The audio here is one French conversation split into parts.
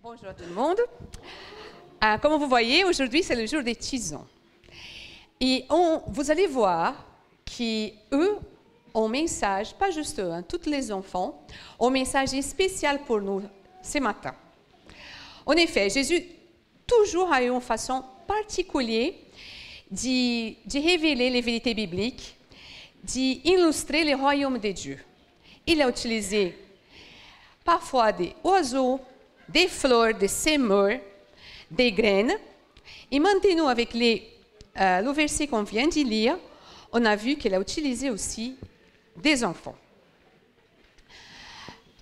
Bonjour à tout le monde. Comme vous voyez, aujourd'hui, c'est le jour des tisons. Et vous allez voir qu'eux ont un message, pas juste eux, tous les enfants, ont un message spécial pour nous ce matin. En effet, Jésus toujours a eu une façon particulière de révéler les vérités bibliques, d'illustrer le royaume de Dieu. Il a utilisé parfois des oiseaux, des fleurs, des semeurs, des graines. Et maintenant, avec le verset qu'on vient de lire, on a vu qu'il a utilisé aussi des enfants.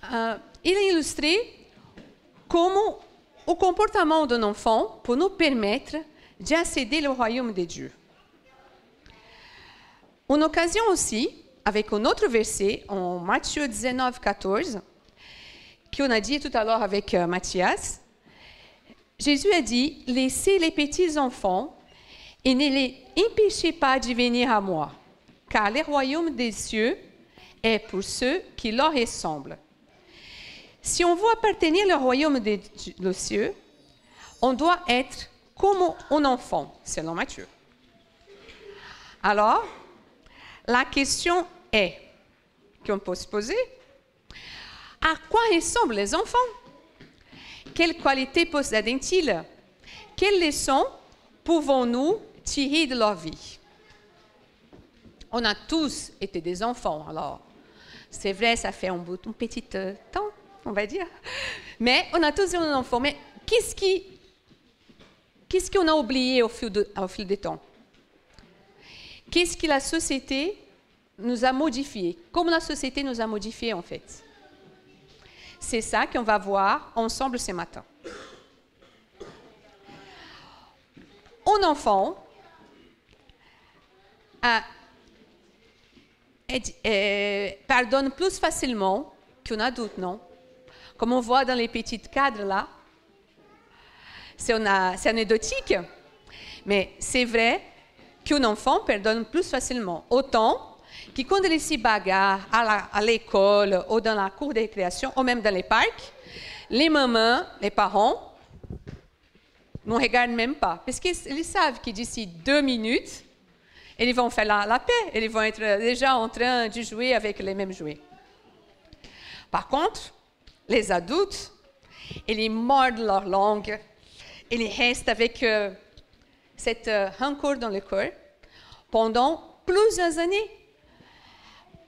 Il a illustré comment le comportement d'un enfant peut nous permettre d'accéder au royaume de Dieu. Une occasion aussi, avec un autre verset, en Matthieu 19, 14, qu'on a dit tout à l'heure avec Mathias, Jésus a dit, « Laissez les petits enfants et ne les empêchez pas de venir à moi, car le royaume des cieux est pour ceux qui leur ressemblent. » Si on veut appartenir au royaume des cieux, on doit être comme un enfant, selon Matthieu. Alors, la question est, qu'on peut se poser, à quoi ressemblent les enfants? Quelles qualités possèdent-ils? Quelles leçons pouvons-nous tirer de leur vie? On a tous été des enfants, alors c'est vrai, ça fait un petit temps, on va dire, mais on a tous été des enfants. Mais qu'est-ce qu'on a oublié au fil du temps? Qu'est-ce que la société nous a modifié? Comment la société nous a modifié en fait? C'est ça qu'on va voir ensemble ce matin. Un enfant pardonne plus facilement qu'un adulte, non? Comme on voit dans les petits cadres là, c'est anecdotique, mais c'est vrai qu'un enfant pardonne plus facilement. Autant que quand il se bagarre à l'école ou dans la cour de récréation ou même dans les parcs, les mamans, les parents ne regardent même pas. Parce qu'ils savent que d'ici 2 minutes, ils vont faire la paix. Ils vont être déjà en train de jouer avec les mêmes jouets. Par contre, les adultes, ils mordent leur langue. Ils restent avec cette rancœur dans le cœur pendant plusieurs années.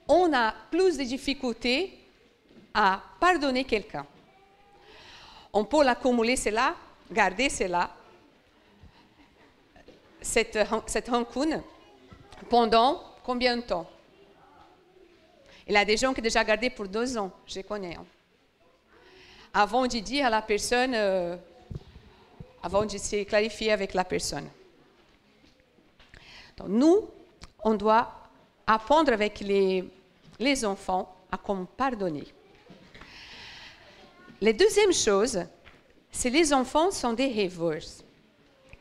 On a plus de difficultés à pardonner quelqu'un. On peut l'accumuler cela, garder cela, cette rancune, pendant combien de temps? Il y a des gens qui ont déjà gardé pour 2 ans, je connais. Avant de dire à la personne, avant de se clarifier avec la personne. Donc, nous, on doit apprendre avec les enfants à comment pardonner. La deuxième chose, c'est que les enfants sont des rêveurs.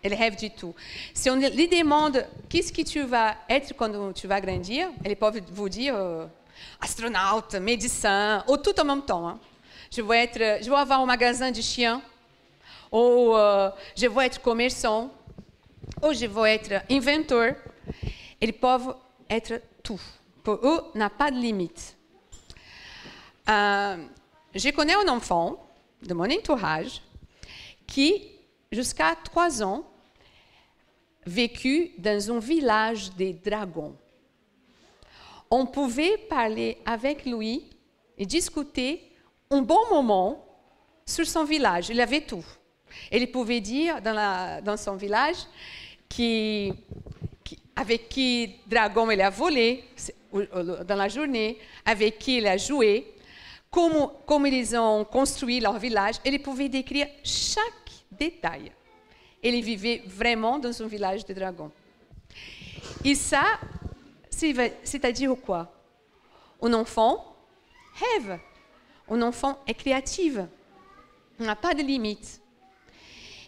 Ils rêvent du tout. Si on les demande qu'est-ce que tu vas être quand tu vas grandir, ils peuvent vous dire astronaute, médecin, ou tout en même temps. Hein. Je vais avoir un magasin de chiens, ou je vais être commerçant, ou je vais être inventeur. Ils peuvent être tout. Pour eux, n'a pas de limite. Je connais un enfant de mon entourage qui, jusqu'à 3 ans, vécut dans un village des dragons. On pouvait parler avec lui et discuter un bon moment sur son village. Il avait tout. Il pouvait dire dans son village avec qui dragon il a volé dans la journée, avec qui il a joué, comment ils ont construit leur village. Il pouvait décrire chaque détail. Il vivait vraiment dans un village de dragons. Et ça, c'est-à-dire quoi? Un enfant rêve. Un enfant est créatif. On n'a pas de limite.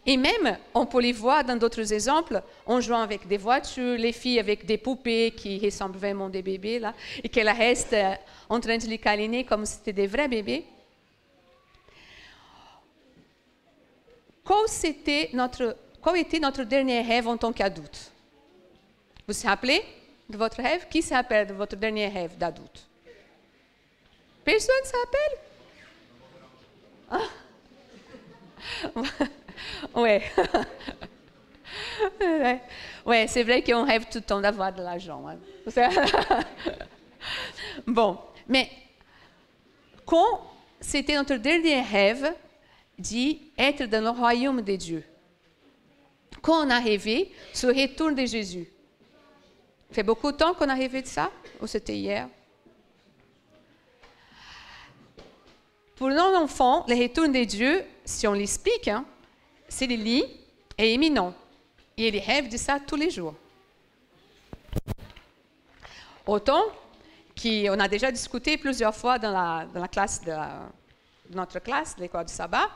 Et même, on peut les voir dans d'autres exemples, en jouant avec des voitures, les filles avec des poupées qui ressemblent vraiment à des bébés, là, et qu'elles restent en train de les câliner comme si c'était des vrais bébés. quel était notre dernier rêve en tant qu'adulte? Vous vous rappelez de votre rêve? Qui se rappelle de votre dernier rêve d'adulte? Personne ne se rappelle? Ah. Ouais. Ouais, c'est vrai qu'on rêve tout le temps d'avoir de l'argent. Hein. Bon, mais quand c'était notre dernier rêve d'être dans le royaume de Dieu, quand on a rêvé sur le retour de Jésus, ça fait beaucoup de temps qu'on a rêvé de ça, ou c'était hier? Pour nos enfants, le retour de Dieu, si on l'explique, hein, c'est le lit est imminent. Et ils rêvent de ça tous les jours. Autant qu'on a déjà discuté plusieurs fois dans la classe de notre classe, l'école du sabbat,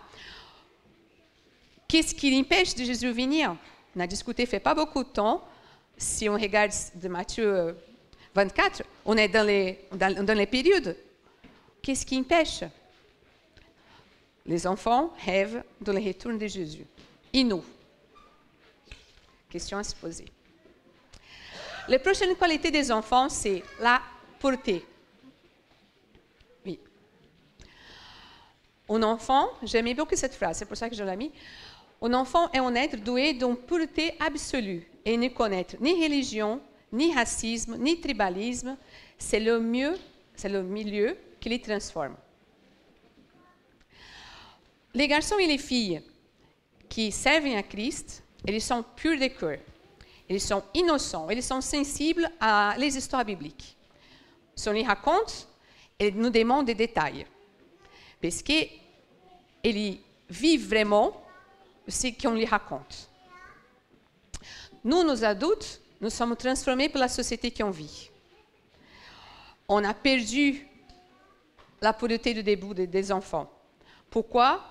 qu'est-ce qui empêche de Jésus venir? On a discuté, il ne fait pas beaucoup de temps. Si on regarde de Matthieu 24, on est dans les périodes. Qu'est-ce qui empêche? Les enfants rêvent de le retour de Jésus. Et nous? Question à se poser. La prochaine qualité des enfants, c'est la pureté. Oui. Un enfant, j'aimais beaucoup cette phrase, c'est pour ça que je l'ai mis. Un enfant est un être doué d'une pureté absolue et ne connaît ni religion, ni racisme, ni tribalisme. C'est le milieu qui les transforme. Les garçons et les filles qui servent à Christ, ils sont purs de cœur, ils sont innocents, ils sont sensibles à les histoires bibliques. Si on les raconte, ils nous demandent des détails, parce qu'ils vivent vraiment ce qu'on les raconte. Nous, nos adultes, nous sommes transformés par la société qu'on vit. On a perdu la pureté du début des enfants. Pourquoi?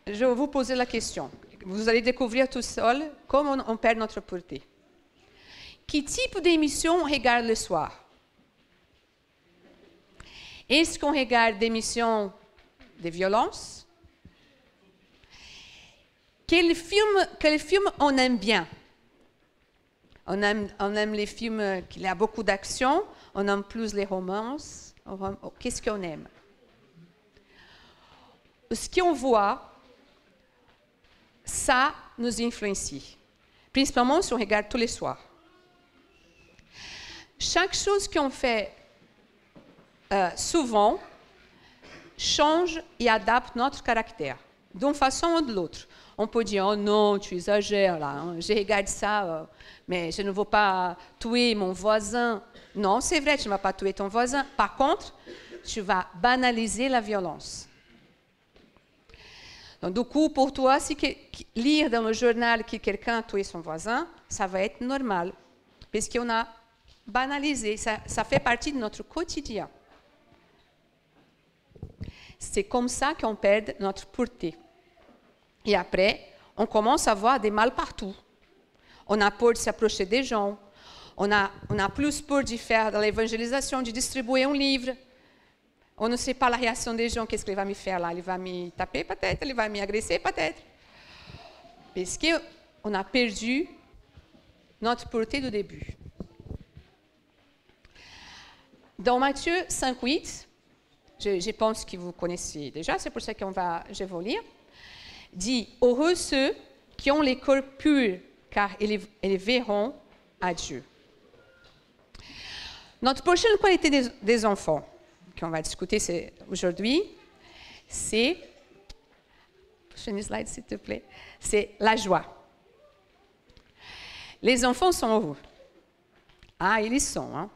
Je vais vous poser la question. Vous allez découvrir tout seul comment on perd notre pureté. Quel type d'émission on regarde le soir? Est-ce qu'on regarde des émissions de violence? Quel film on aime bien? On aime les films qui ont beaucoup d'action, on aime plus les romances. Qu'est-ce qu'on aime? Ce qu'on voit, ça nous influencie, principalement si on regarde tous les soirs. Chaque chose qu'on fait souvent change et adapte notre caractère, d'une façon ou de l'autre. On peut dire, oh non, tu exagères là, hein. Je regarde ça, mais je ne veux pas tuer mon voisin. Non, c'est vrai, tu ne vas pas tuer ton voisin. Par contre, tu vas banaliser la violence. Donc, du coup, pour toi, si lire dans le journal que quelqu'un a tué son voisin, ça va être normal, parce qu'on a banalisé, ça fait partie de notre quotidien. C'est comme ça qu'on perd notre pureté. Et après, on commence à voir des mal partout. On a peur de s'approcher des gens, on a plus peur de faire de l'évangélisation, de distribuer un livre. On ne sait pas la réaction des gens, qu'est-ce qu'il va me faire là? Il va me taper peut-être, il va m'agresser peut-être. Parce qu'on a perdu notre pureté du début. Dans Matthieu 5,8, je pense que vous connaissez déjà, c'est pour ça que je vais vous lire, dit « Heureux ceux qui ont les cœurs purs, car ils verront à Dieu. » Notre prochaine qualité des enfants, qu'on va discuter aujourd'hui, c'est, prochaine slide s'il te plaît, c'est la joie. Les enfants sont heureux. Ah, ils y sont. Hein?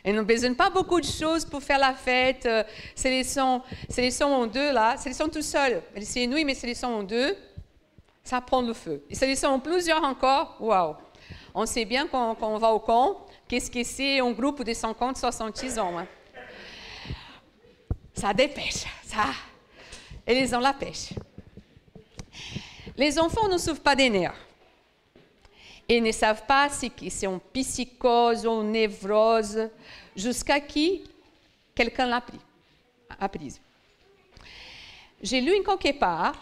Ils n'ont besoin pas beaucoup de choses pour faire la fête. S'ils sont en deux, là, s'ils sont tout seuls, ils s'ennuient, mais s'ils sont en deux, ça prend le feu. Et s'ils sont en plusieurs encore, waouh! On sait bien quand on va au camp, qu'est-ce que c'est un groupe de 50, 70 ans. Hein? Ça dépêche, ça. Et ils ont la pêche. Les enfants ne souffrent pas des nerfs. Ils ne savent pas si c'est une psychose ou une névrose, jusqu'à qui quelqu'un l'a prise. J'ai lu quelque part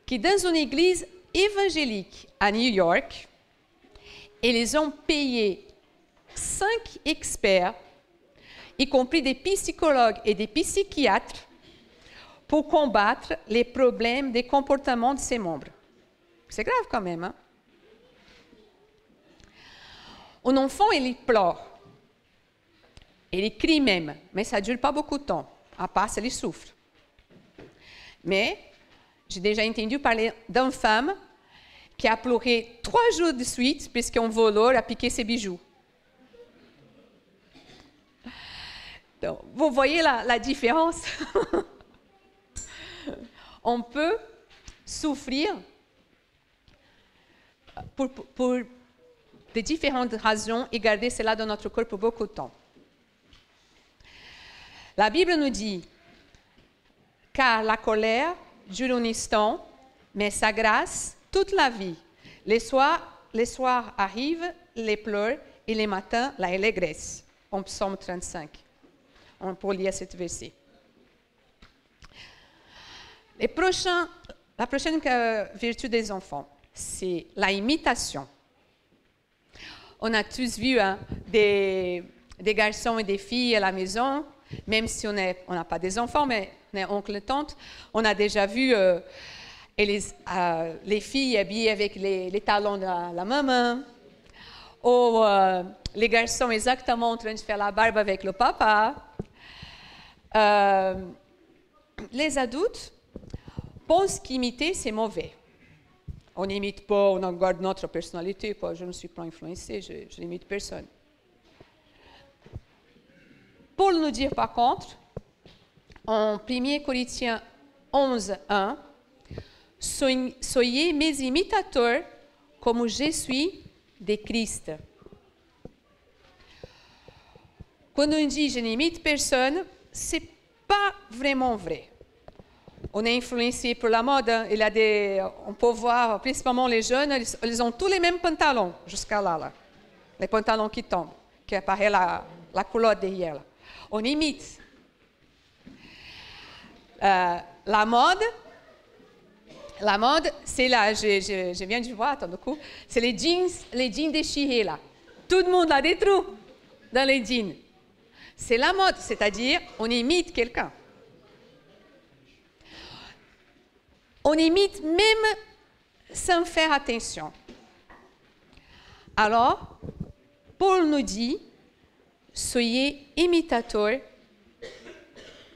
qui, dans une église évangélique à New York, ils ont payé 5 experts, y compris des psychologues et des psychiatres, pour combattre les problèmes des comportements de ses membres. C'est grave quand même, hein? Un enfant, il pleure. Il crie même, mais ça ne dure pas beaucoup de temps, à part s'il souffre. Mais j'ai déjà entendu parler d'une femme qui a pleuré 3 jours de suite puisqu'un voleur a piqué ses bijoux. Donc, vous voyez la différence? On peut souffrir pour de différentes raisons et garder cela dans notre corps pour beaucoup de temps. La Bible nous dit, car la colère dure un instant, mais sa grâce toute la vie. Les soirs arrivent, les pleurs, et les matins, la allégresse. En Psaume 35. On peut lire ce verset. La prochaine vertu des enfants, c'est la imitation. On a tous vu des garçons et des filles à la maison, même si on n'a pas des enfants, mais on est oncle et tante. On a déjà vu les filles habillées avec les talons de la maman, ou les garçons exactement en train de faire la barbe avec le papa. Les adultes pensent qu'imiter, c'est mauvais. On n'imite pas, on garde notre personnalité, quoi. Je ne suis pas influencée, je n'imite personne. Paul nous dit par contre, en 1 Corinthiens 11, 1, « Soyez mes imitateurs comme je suis de Christ. » Quand on dit « je n'imite personne », ce n'est pas vraiment vrai. On est influencé par la mode. On peut voir, principalement les jeunes, ils ont tous les mêmes pantalons, jusqu'à là. Les pantalons qui tombent, qui apparaît la culotte derrière. Là. On imite. La mode, c'est là, je viens de voir, tout d'un coup, c'est les jeans déchirés là. Tout le monde a des trous dans les jeans. C'est la mode, c'est-à-dire on imite quelqu'un. On imite même sans faire attention. Alors, Paul nous dit, soyez imitateurs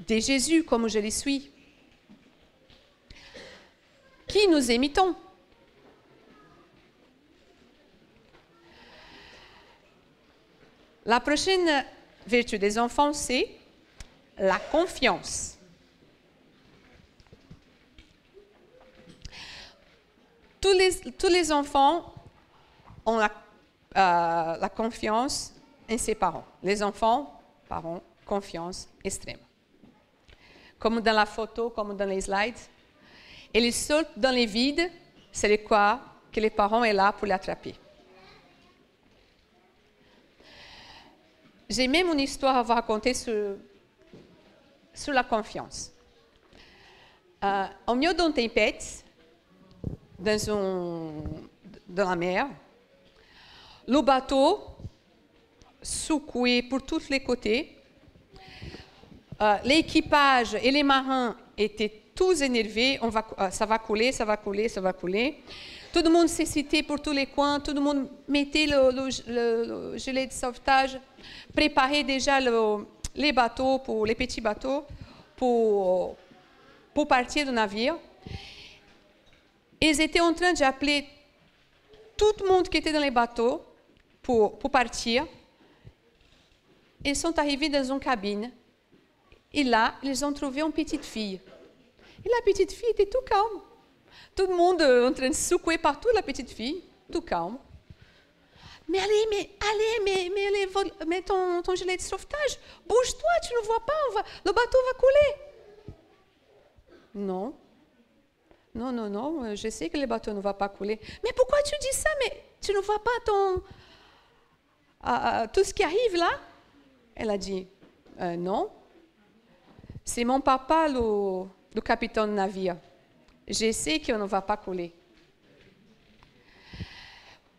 de Jésus comme je le suis. Qui nous imitons? La prochaine vertu des enfants, c'est la confiance. Tous les enfants ont la confiance en ses parents. Les enfants, parents, confiance extrême. Comme dans la photo, comme dans les slides. Et ils sautent dans les vides, c'est le quoi que les parents sont là pour l'attraper. J'ai même une histoire à vous raconter sur la confiance. Au milieu d'une tempête, dans la mer, le bateau secoué pour tous les côtés. L'équipage et les marins étaient tous énervés. Ça va couler, ça va couler, ça va couler. Tout le monde s'excitait pour tous les coins. Tout le monde mettait le gilet de sauvetage, préparait déjà les bateaux, les petits bateaux, pour partir du navire. Ils étaient en train d'appeler tout le monde qui était dans les bateaux pour partir. Ils sont arrivés dans une cabine. Et là, ils ont trouvé une petite fille. Et la petite fille était tout calme. Tout le monde en train de secouer partout la petite fille, tout calme. Mais allez, mets ton gilet de sauvetage. Bouge-toi, tu ne vois pas, le bateau va couler. Non. Non, je sais que le bateau ne va pas couler. Mais pourquoi tu dis ça? Mais tu ne vois pas tout ce qui arrive là? Elle a dit, non. C'est mon papa, le capitaine de navire. je sais qu'on ne va pas coller.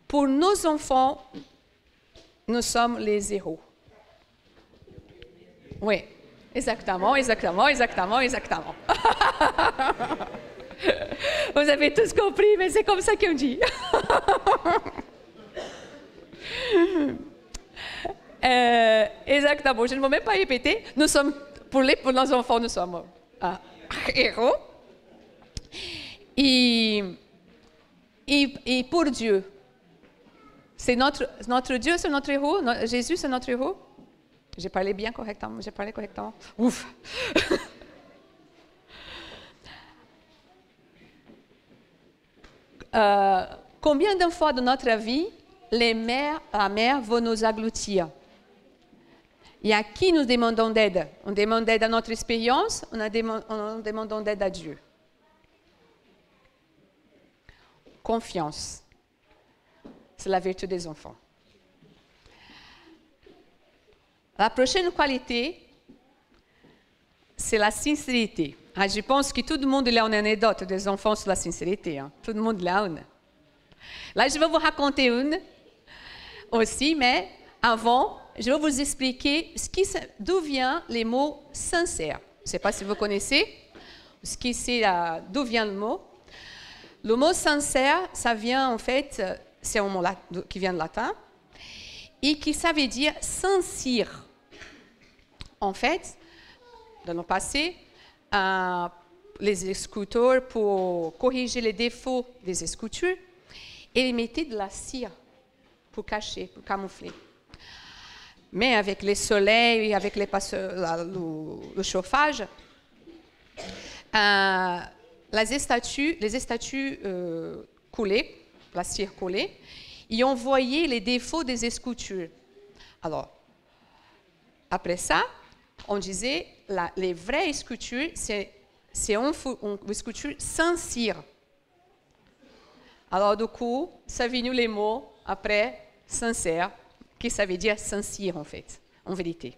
Pour nos enfants, nous sommes les héros. Oui, exactement. Vous avez tous compris, mais c'est comme ça qu'on dit. Exactement, je ne vais même pas répéter. Nous sommes, pour nos enfants, nous sommes héros. Et pour Dieu, c'est notre Dieu, c'est notre héros. Jésus, c'est notre héros. J'ai parlé correctement. Ouf. Combien de fois dans notre vie, la mer va nous engloutir? Et à qui nous demandons d'aide? On demande d'aide à notre expérience, on demande d'aide à Dieu. Confiance. C'est la vertu des enfants. La prochaine qualité, c'est la sincérité. Je pense que tout le monde a une anecdote des enfants sur la sincérité. Hein. Tout le monde l'a une. Là, je vais vous raconter une aussi, mais avant, je vais vous expliquer d'où vient les mots sincères. Je ne sais pas si vous connaissez d'où vient le mot. Le mot sincère, ça vient en fait, c'est un mot qui vient de latin, et qui ça veut dire sincère. En fait, dans le passé, les esculteurs, pour corriger les défauts des escultures, ils mettaient de la cire pour cacher, pour camoufler. Mais avec le soleil, avec le chauffage, les statues coulées, la cire coulée, ils ont voyé les défauts des escultures. Alors, après ça, on disait les vraies sculptures, c'est une sculpture sans cire. Alors, du coup, ça vient les mots après sincère, qui ça veut dire sincère en fait, en vérité.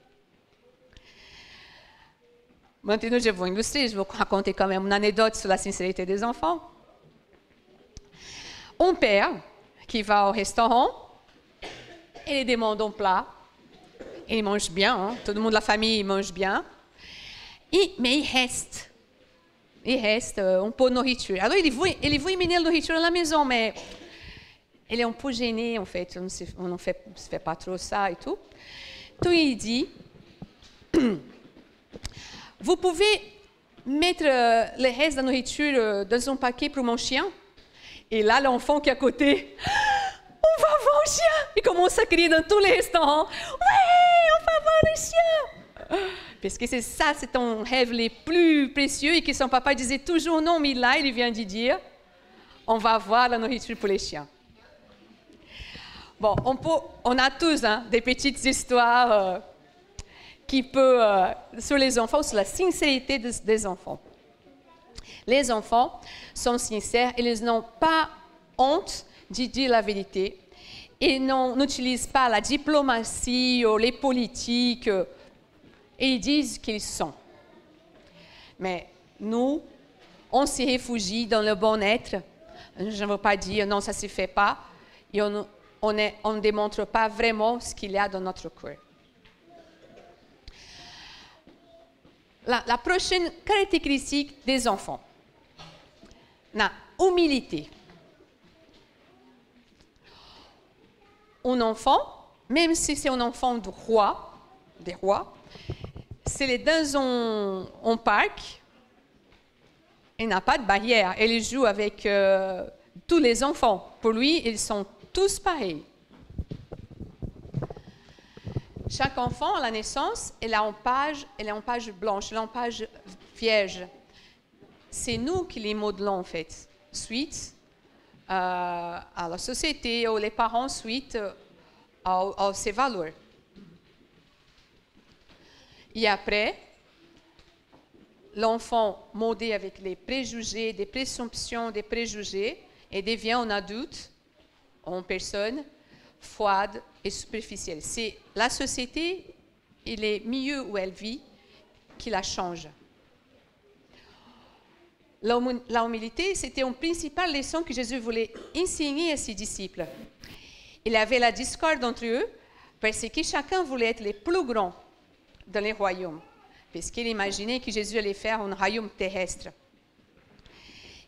Maintenant, je vais vous illustrer, je vais vous raconter quand même une anecdote sur la sincérité des enfants. Un père qui va au restaurant, et il demande un plat. Il mange bien, hein? Tout le monde de la famille mange bien. Mais il reste un peu de nourriture. Alors, il veut amener la nourriture à la maison, mais il est un peu gêné, en fait. On ne fait pas trop ça et tout. Donc, il dit, vous pouvez mettre le reste de la nourriture dans un paquet pour mon chien? Et là, l'enfant qui est à côté, on va voir un chien! Il commence à crier dans tous les restaurants, ouais, on va voir un chien! Parce que c'est ton rêve le plus précieux et que son papa disait toujours non, mais là, il vient de dire, on va voir la nourriture pour les chiens. Bon, on a tous des petites histoires sur les enfants, sur la sincérité des enfants. Les enfants sont sincères, ils n'ont pas honte de dire la vérité. Ils n'utilisent pas la diplomatie ou les politiques. Ils disent qu'ils sont. Mais nous, on se réfugie dans le bon-être. Je ne veux pas dire non, ça ne se fait pas. Et on ne démontre pas vraiment ce qu'il y a dans notre cœur. La prochaine caractéristique des enfants, la humilité. Un enfant, même si c'est un enfant des rois, s'il est dans un parc, il n'a pas de barrière. Il joue avec tous les enfants. Pour lui, ils sont tous pareils. Chaque enfant, à la naissance, il a une page blanche, il a une page vierge. C'est nous qui les modelons, en fait, suite à la société, ou les parents, suite à ses valeurs. Et après, l'enfant modé avec les préjugés, des présomptions, des préjugés, et devient un adulte, une personne froide et superficielle. C'est la société et les milieux où elle vit qui la changent. La humilité, c'était une principale leçon que Jésus voulait enseigner à ses disciples. Il y avait la discorde entre eux parce que chacun voulait être le plus grand dans les royaumes, parce qu'il imaginait que Jésus allait faire un royaume terrestre.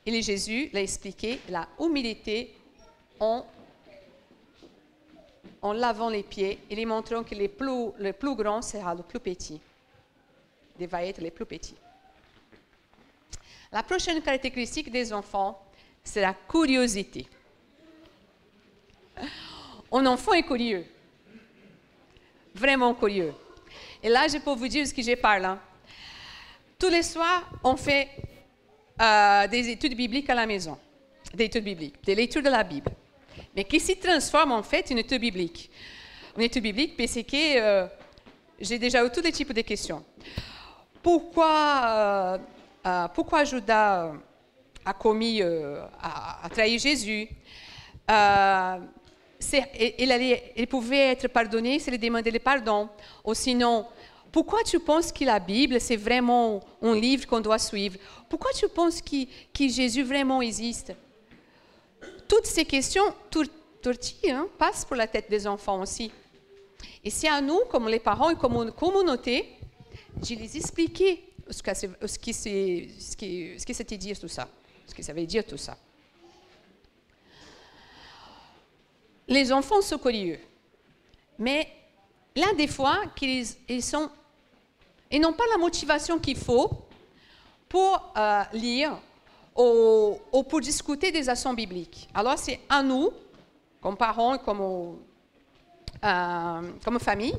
Et Jésus l'a expliqué, la humilité en lavant les pieds et lui montrant que le plus grand sera le plus petit. Il va être le plus petit. La prochaine caractéristique des enfants, c'est la curiosité. Un enfant est curieux, vraiment curieux. Et là, je peux vous dire ce que je parle. Tous les soirs, on fait des études bibliques à la maison, des études bibliques, des lectures de la Bible, mais qui se transforment en fait en étude biblique. Une étude biblique, parce que j'ai déjà eu tous les types de questions. Pourquoi Judas a commis, a trahi Jésus? Il pouvait être pardonné s'il demandait le pardon. Ou sinon, pourquoi tu penses que la Bible, c'est vraiment un livre qu'on doit suivre? Pourquoi tu penses que Jésus vraiment existe? Toutes ces questions passent pour la tête des enfants aussi. Et c'est à nous, comme les parents et comme une communauté, de les expliquer ce que c'était dire tout ça, ce que ça veut dire tout ça. Les enfants sont curieux, mais là, des fois, ils n'ont pas la motivation qu'il faut pour lire ou pour discuter des actions bibliques. Alors, c'est à nous, comme parents et comme famille,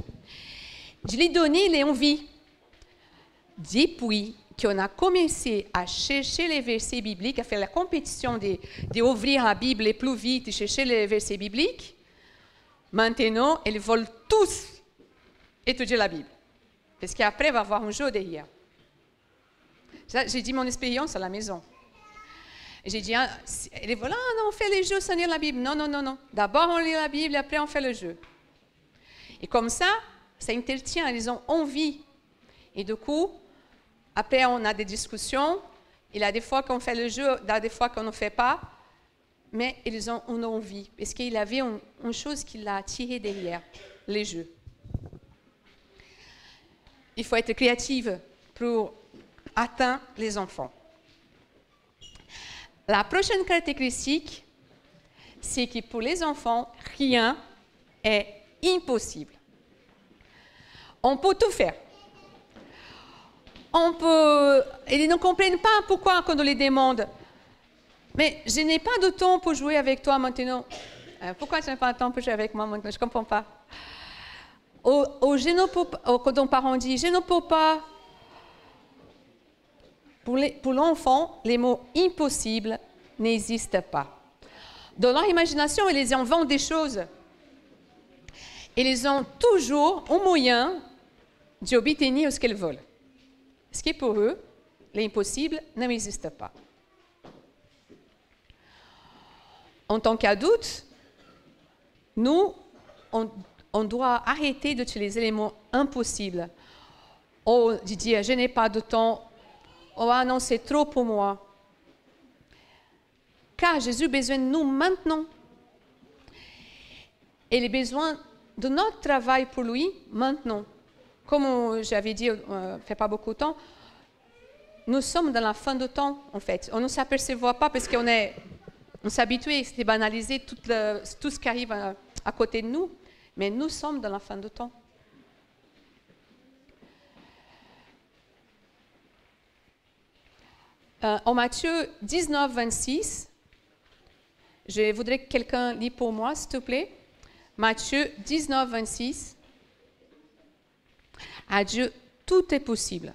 de lui donner les envies. Depuis qu'on a commencé à chercher les versets bibliques, à faire la compétition d'ouvrir la Bible le plus vite et chercher les versets bibliques, maintenant, ils veulent tous étudier la Bible. Parce qu'après, il va y avoir un jeu derrière. J'ai dit mon expérience à la maison. J'ai dit, ils veulent, non, on fait les jeux sans lire la Bible. Non. D'abord, on lit la Bible et après, on fait le jeu. Et comme ça entretient, ils ont envie. Et du coup, après, on a des discussions. Il y a des fois qu'on fait le jeu, il y a des fois qu'on ne fait pas. Mais ils ont une envie. Parce qu'il y avait une chose qui l'a attiré derrière, les jeux. Il faut être créative pour atteindre les enfants. La prochaine caractéristique, c'est que pour les enfants, rien est impossible. On peut tout faire. Ils ne comprennent pas pourquoi quand on les demande. Mais je n'ai pas de temps pour jouer avec toi maintenant. Pourquoi tu n'as pas de temps pour jouer avec moi maintenant? Je ne comprends pas. Quand un parent dit, je ne peux pas. Pour l'enfant, les mots impossibles n'existent pas. Dans leur imagination, ils inventent des choses. Ils ont toujours un moyen d'obtenir ce qu'ils veulent. Ce qui pour eux, l'impossible n'existe pas. En tant qu'adultes, nous, on doit arrêter d'utiliser les mots impossibles. Ou de dire, je n'ai pas de temps. Oh non, c'est trop pour moi. Car Jésus a besoin de nous maintenant. Il a besoin de notre travail pour lui maintenant. Comme j'avais dit, il ne fait pas beaucoup de temps, nous sommes dans la fin de temps, en fait. On ne s'aperçoit pas parce qu'on s'est habitué, c'est banalisé tout ce qui arrive à côté de nous. Mais nous sommes dans la fin de temps. En Matthieu 19, 26, je voudrais que quelqu'un lit pour moi, s'il te plaît. Matthieu 19, 26. À Dieu, tout est possible.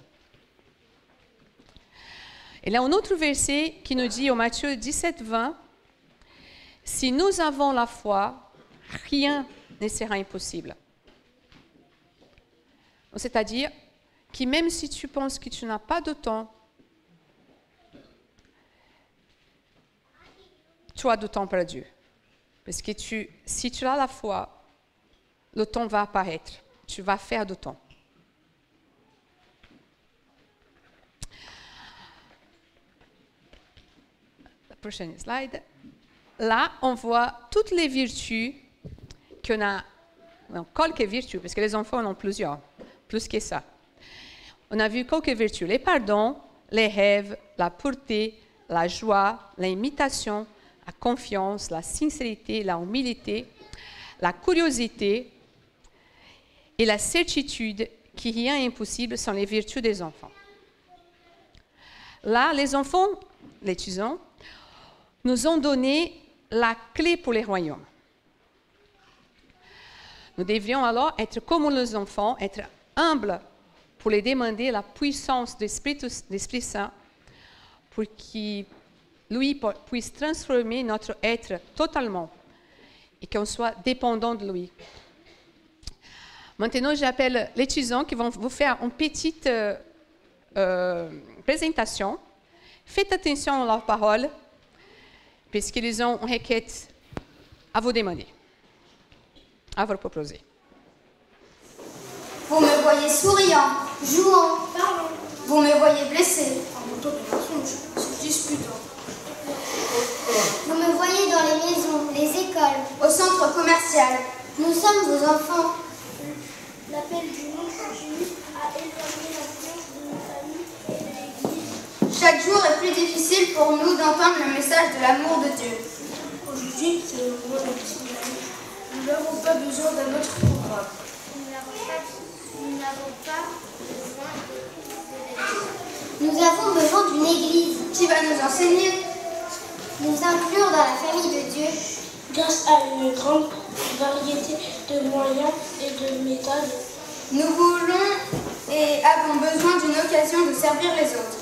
Et là, un autre verset qui nous dit au Matthieu 17, 20, si nous avons la foi, rien ne sera impossible. C'est-à-dire que même si tu penses que tu n'as pas de temps, tu as du temps pour Dieu. Parce que si tu as la foi, le temps va apparaître. Tu vas faire du temps. Prochaine slide. Là, on voit toutes les vertus qu'on a, non, quelques vertus, parce que les enfants en ont plusieurs, plus que ça. On a vu quelques vertus, les pardons, les rêves, la pureté, la joie, l'imitation, la confiance, la sincérité, la humilité, la curiosité et la certitude que rien n'est impossible sans les vertus des enfants. Là, les enfants, les étudiants, nous ont donné la clé pour les royaumes. Nous devrions alors être comme les enfants, être humbles pour les demander la puissance de l'Esprit Saint pour qu'il lui puisse transformer notre être totalement et qu'on soit dépendant de lui. Maintenant, j'appelle les étudiants qui vont vous faire une petite présentation. Faites attention à leurs paroles, puisqu'ils ont une requête à vous demander, à vous proposer. Vous me voyez souriant, jouant, vous me voyez blessé, disputant. Vous me voyez dans les maisons, les écoles, au centre commercial. Nous sommes vos enfants. L'appel du nom continue à éloigner l'influence de nos familles et de l'Église. Chaque jour est plus difficile pour nous d'entendre le message de l'amour de Dieu. Aujourd'hui, c'est le moment de l'Église. Nous n'avons pas besoin d'un autre programme. Nous n'avons pas besoin de l'Église. Nous avons besoin d'une Église qui va nous enseigner, nous inclure dans la famille de Dieu. Grâce à une grande variété de moyens et de méthodes, nous voulons et avons besoin d'une occasion de servir les autres.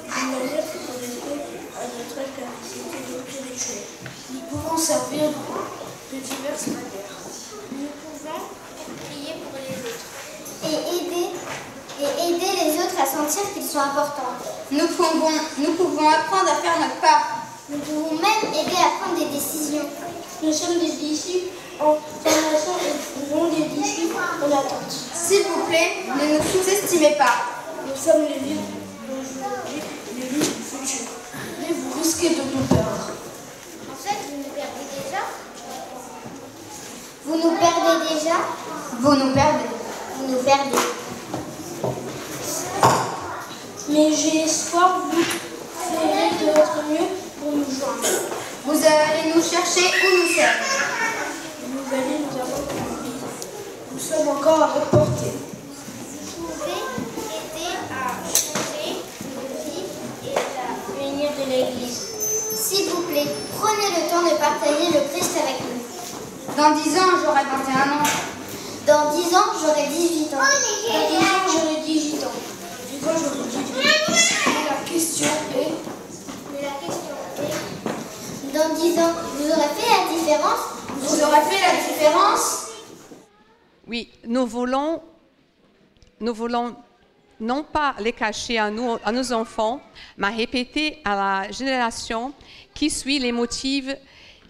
D'une manière qui correspond à notre capacité intellectuelle. Nous pouvons servir de diverses manières. Nous pouvons prier pour les autres et aider les autres à sentir qu'ils sont importants. Nous pouvons apprendre à faire notre part. Nous pouvons même aider à prendre des décisions. Nous sommes des disciples en formation et non des disciples en attente. S'il vous plaît, ne nous sous-estimez pas. Nous sommes les vies d'aujourd'hui, les vies du futur. Mais vous risquez de nous perdre. En fait, vous nous perdez déjà. Vous nous perdez déjà. Vous nous perdez. Vous nous perdez. Mais j'ai espoir, vous ferez de votre mieux pour nous joindre. Vous allez nous chercher où nous sommes. Vous allez nous avoir compris. Nous sommes encore à votre portée. Vous pouvez aider à changer nos vies et à venir de l'Église. S'il vous plaît, prenez le temps de partager le Christ avec nous. Dans 10 ans, j'aurai 21 ans. Dans 10 ans, j'aurai 18 ans. Dans 10 ans, j'aurai 18 ans. Dans 10 ans, j'aurai 18 ans. Et la question est... Dans 10 ans, vous aurez fait la différence? Vous aurez fait la différence? Oui, nous voulons non pas les cacher à nos enfants, mais répéter à la génération qui suit les motifs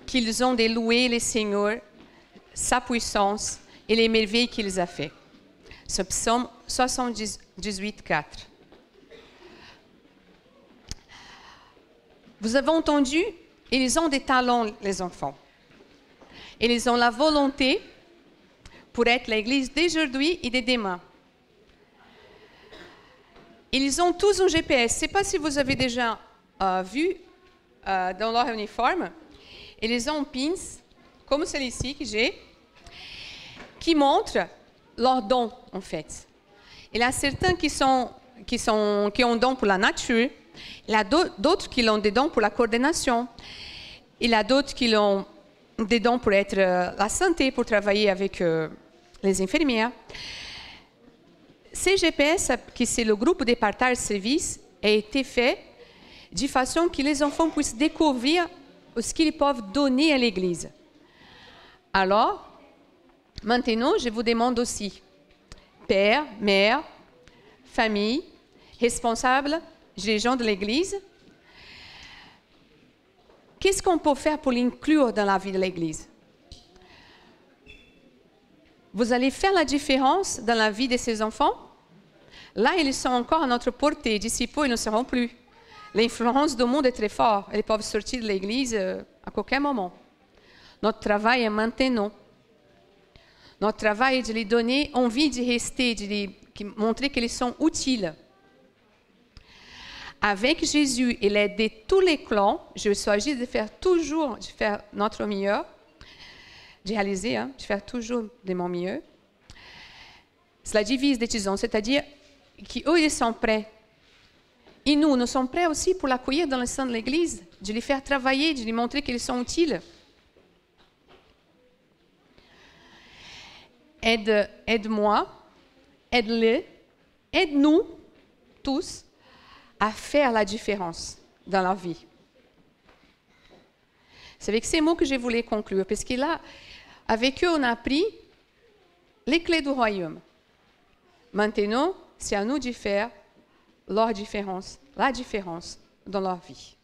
qu'ils ont de louer le Seigneur, sa puissance et les merveilles qu'il a fait. Ce psaume 78, 4. Vous avez entendu, ils ont des talents, les enfants. Ils ont la volonté pour être l'Église d'aujourd'hui et de demain. Ils ont tous un GPS. Je ne sais pas si vous avez déjà vu dans leur uniforme. Ils ont un pins, comme celui-ci que j'ai, qui montre leurs dons, en fait. Il y a certains qui ont don pour la nature. Il y a d'autres qui ont des dons pour la coordination. Il y a d'autres qui ont des dons pour être la santé, pour travailler avec les infirmières. Ce GPS, qui c'est le groupe de partage service, a été fait de façon que les enfants puissent découvrir ce qu'ils peuvent donner à l'Église. Alors, maintenant, je vous demande aussi, père, mère, famille, responsable, dirigeants de l'Église, qu'est-ce qu'on peut faire pour l'inclure dans la vie de l'Église? Vous allez faire la différence dans la vie de ces enfants? Là, ils sont encore à notre portée. D'ici peu, ils ne seront plus. L'influence du monde est très forte. Ils peuvent sortir de l'église à qualquer moment. Notre travail est maintenant. Notre travail est de leur donner envie de rester, de leur montrer qu'ils sont utiles. Avec Jésus et l'aide de tous les clans, je choisis de faire notre mieux, de réaliser, de faire toujours de mon mieux. Cela divise décision, c'est-à-dire qu'eux, ils sont prêts. Et nous sommes prêts aussi pour l'accueillir dans le sein de l'Église, de les faire travailler, de lui montrer qu'ils sont utiles. Aide-moi, aide-les, aide-nous tous à faire la différence dans la vie. C'est avec ces mots que je voulais conclure, parce que là, avec eux, on a appris les clés du royaume. Maintenant, c'est à nous de faire la différence dans leur vie.